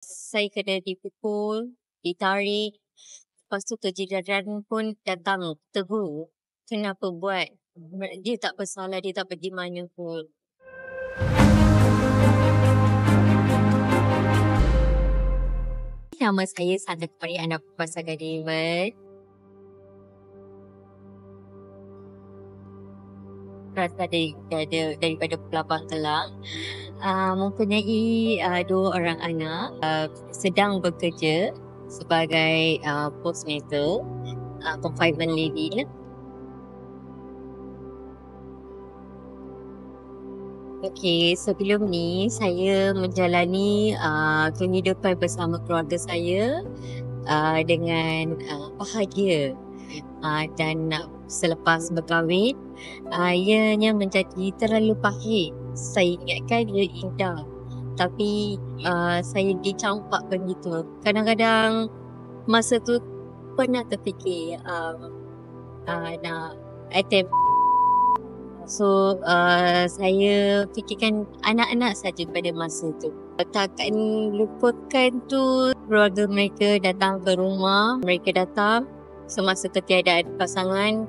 Saya kena dipukul, ditarik, lepas tu kejiran pun datang tegur. Kenapa buat? Dia tak bersalah, dia tak pergi mana pun. Nama saya Sandra Kumari Anak Pasangan Raymond. Berasal daripada Pulau Bangkalang. Mempunyai 2 orang anak. Sedang bekerja sebagai postnatal, confinement lady. Okey, sebelum ni saya menjalani kehidupan bersama keluarga saya dengan bahagia. Dan selepas berkahwin, ianya menjadi terlalu pahit. Saya ingatkan ia indah, tapi saya dicampak begitu. Kadang-kadang masa tu pernah terfikir nak attempt. So saya fikirkan anak-anak saja pada masa tu. Takkan lupakan tu, keluarga mereka datang ke rumah. Mereka datang semasa ketiadaan pasangan,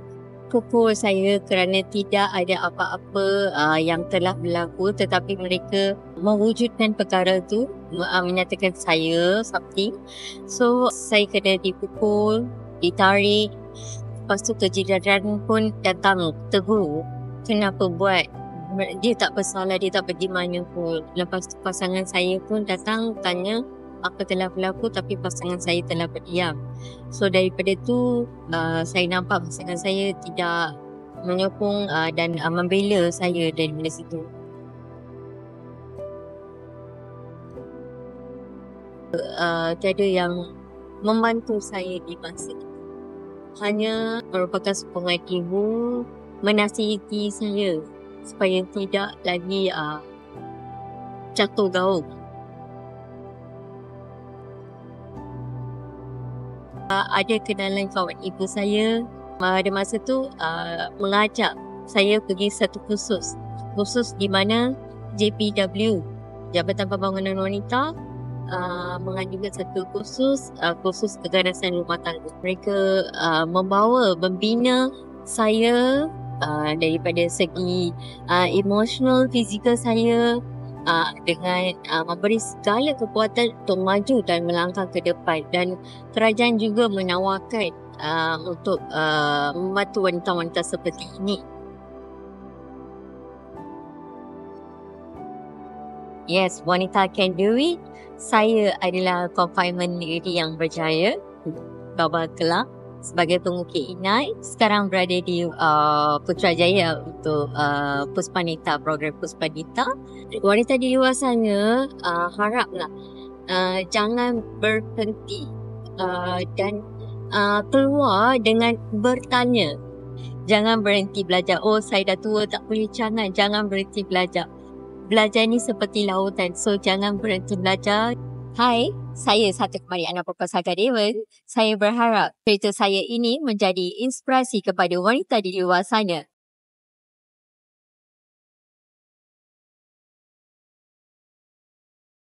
pukul saya kerana tidak ada apa-apa yang telah berlaku, tetapi mereka mewujudkan perkara tu, menyatakan saya something. So saya kena dipukul, ditarik, lepas tu kejiran pun datang tegur. Kenapa buat? Dia tak bersalah, dia tak pergi mana pun. Lepas tu pasangan saya pun datang tanya apa telah berlaku, tapi pasangan saya telah berdiam. So daripada tu saya nampak pasangan saya tidak menyokong dan membela saya daripada situ. Tiada yang membantu saya di masa itu. Hanya merupakan sokongan ibu menasihati saya supaya tidak lagi jatuh gaung. Ada kenalan kawan ibu saya pada masa tu mengajak saya pergi satu kursus di mana JPW, Jabatan Pembangunan Wanita, mengadakan satu kursus keganasan rumah tangga. Mereka membina saya daripada segi emosional, fizikal saya, dengan memberi segala kekuatan untuk maju dan melangkah ke depan. Dan kerajaan juga menawarkan untuk membantu wanita-wanita seperti ini. Yes, wanita can do it. Saya adalah confinement lady yang berjaya, Bangkalang, sebagai pengukir inai. Sekarang berada di Putrajaya untuk Puspanita, program Puspanita. Wanita di luar sana haraplah jangan berhenti dan keluar dengan bertanya. Jangan berhenti belajar. Oh, saya dah tua tak boleh, jangan berhenti belajar. Belajar ni seperti lautan, so jangan berhenti belajar. Hai, saya Sandra Kumari Anak Pasangan Raymond. Saya berharap cerita saya ini menjadi inspirasi kepada wanita di luar sana